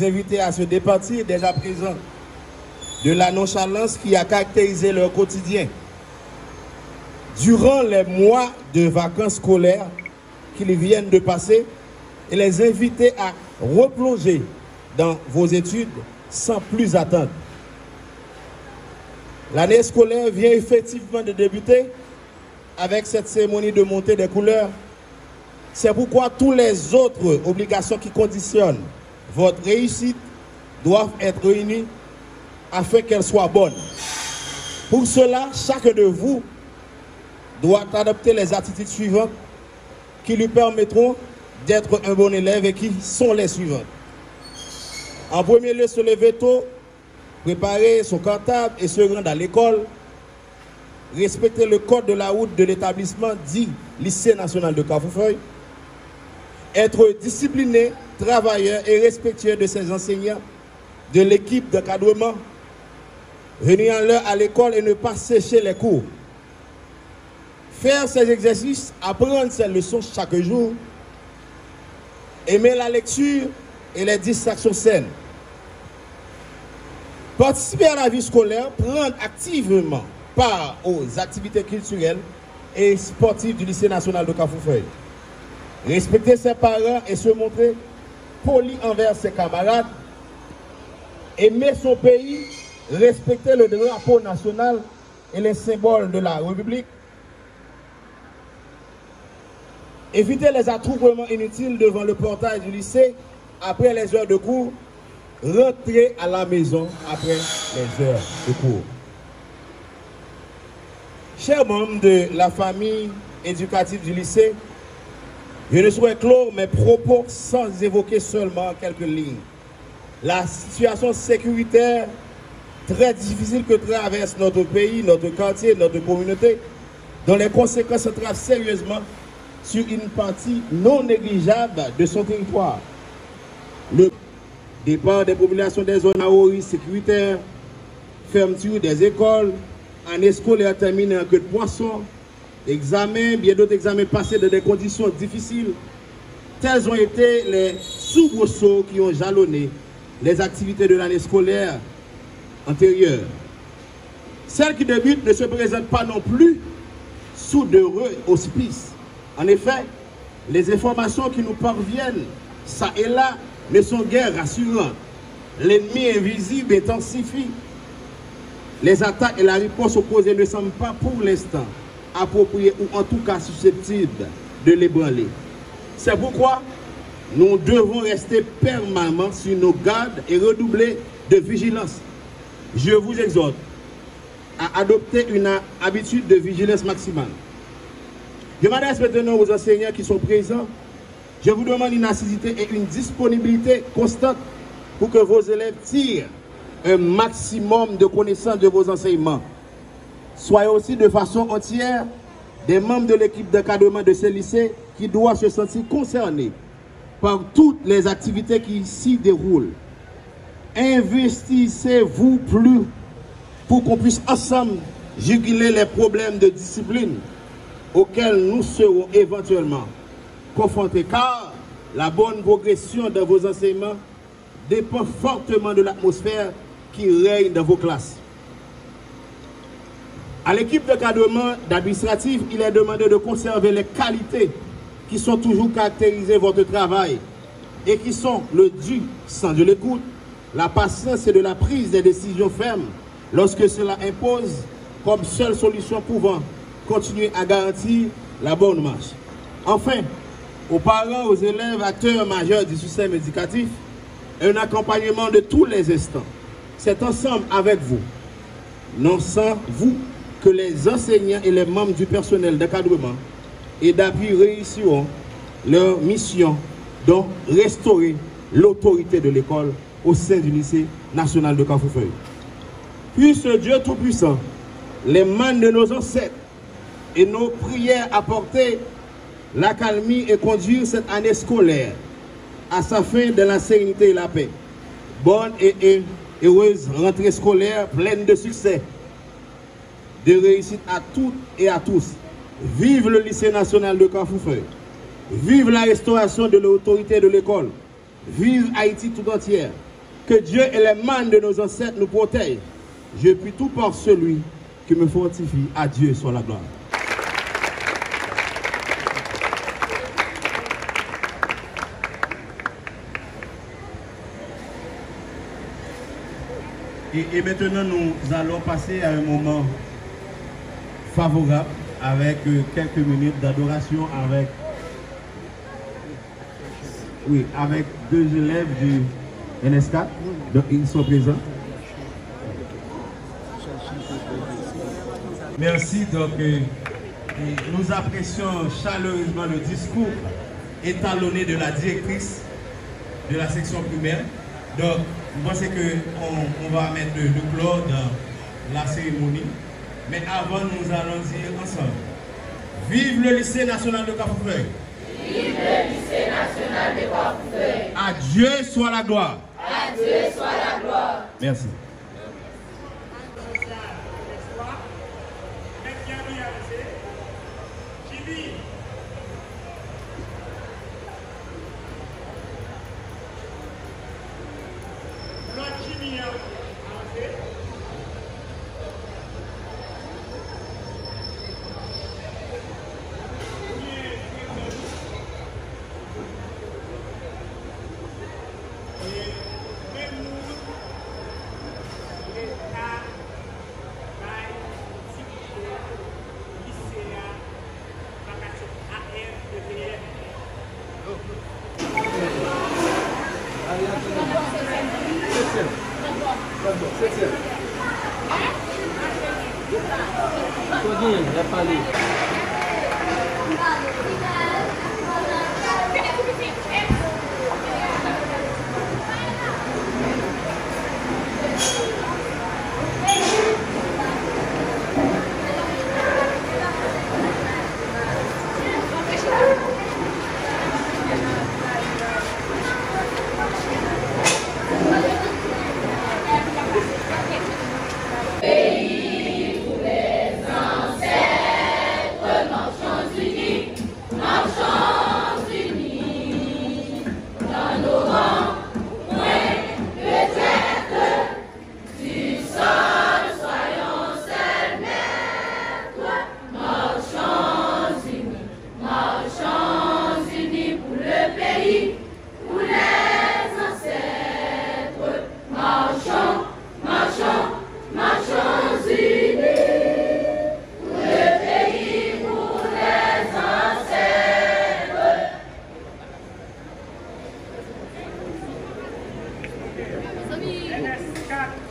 invités à se départir dès à présent de la nonchalance qui a caractérisé leur quotidien durant les mois de vacances scolaires qu'ils viennent de passer et les inviter à replonger dans vos études sans plus attendre. L'année scolaire vient effectivement de débuter avec cette cérémonie de montée des couleurs. C'est pourquoi toutes les autres obligations qui conditionnent votre réussite doivent être réunies afin qu'elles soient bonnes. Pour cela, chacun de vous doit adopter les attitudes suivantes qui lui permettront d'être un bon élève et qui sont les suivantes. En premier lieu, se lever tôt, préparer son cartable et se rendre à l'école, respecter le code de la route de l'établissement dit Lycée national de Kafoufeuille, être discipliné, travailleur et respectueux de ses enseignants, de l'équipe d'encadrement, venir en l'heure à l'école et ne pas sécher les cours, faire ses exercices, apprendre ses leçons chaque jour, aimer la lecture et les distractions saines, participer à la vie scolaire, prendre activement part aux activités culturelles et sportives du lycée national de Kafoufeuille, respecter ses parents et se montrer poli envers ses camarades, aimer son pays, respecter le drapeau national et les symboles de la République, éviter les attroupements inutiles devant le portail du lycée après les heures de cours, rentrer à la maison après les heures de cours. Chers membres de la famille éducative du lycée, je ne souhaite clore mes propos sans évoquer seulement quelques lignes. La situation sécuritaire très difficile que traverse notre pays, notre quartier, notre communauté, dont les conséquences se travent sérieusement sur une partie non négligeable de son territoire. Le départ des populations des zones à haut risque sécuritaire, fermeture des écoles, année scolaire terminée en queue de poisson, examens, bien d'autres examens passés dans des conditions difficiles. Tels ont été les soubresauts qui ont jalonné les activités de l'année scolaire antérieure. Celles qui débutent ne se présentent pas non plus sous d'heureux auspices. En effet, les informations qui nous parviennent, ça et là, ne sont guère rassurantes. L'ennemi invisible intensifie. Les attaques et la réponse opposée ne semblent pas pour l'instant appropriées ou en tout cas susceptibles de l'ébranler. C'est pourquoi nous devons rester permanemment sur nos gardes et redoubler de vigilance. Je vous exhorte à adopter une habitude de vigilance maximale. Je m'adresse maintenant aux enseignants qui sont présents. Je vous demande une assiduité et une disponibilité constante pour que vos élèves tirent un maximum de connaissances de vos enseignements. Soyez aussi de façon entière des membres de l'équipe d'encadrement de ce lycée qui doivent se sentir concernés par toutes les activités qui s'y déroulent. Investissez-vous plus pour qu'on puisse ensemble juguler les problèmes de discipline auxquels nous serons éventuellement confrontés, car la bonne progression de vos enseignements dépend fortement de l'atmosphère qui règne dans vos classes. À l'équipe d'encadrement d'administratif, il est demandé de conserver les qualités qui sont toujours caractérisées votre travail et qui sont le du sens de l'écoute, la patience et de la prise des décisions fermes lorsque cela impose comme seule solution pouvant continuer à garantir la bonne marche. Enfin, aux parents, aux élèves, acteurs majeurs du système éducatif, un accompagnement de tous les instants. C'est ensemble avec vous, non sans vous, que les enseignants et les membres du personnel d'encadrement et d'appui réussiront leur mission, donc restaurer l'autorité de l'école au sein du lycée national de Kafoufeuille. Puisse Dieu Tout-Puissant, les mains de nos ancêtres et nos prières apporter l'accalmie et conduire cette année scolaire à sa fin dans la sérénité et la paix. Bonne et heureuse rentrée scolaire pleine de succès, de réussite à toutes et à tous. Vive le lycée national de Kafoufeuille. Vive la restauration de l'autorité de l'école. Vive Haïti tout entière. Que Dieu et les mains de nos ancêtres nous protègent. Je puis tout par celui qui me fortifie. À Dieu soit la gloire. Et maintenant, nous allons passer à un moment favorable avec quelques minutes d'adoration avec deux élèves du NSK. Donc, ils sont présents. Merci. Donc, nous apprécions chaleureusement le discours étalonné de la directrice de la section primaire. Donc, vous pensez qu'on va mettre le clore dans la cérémonie. Mais avant, nous allons dire ensemble: vive le lycée national de Cafoufeuille. Vive le lycée national de Cafoufeuille. À Dieu soit la gloire. À Dieu soit la gloire. Merci. NSK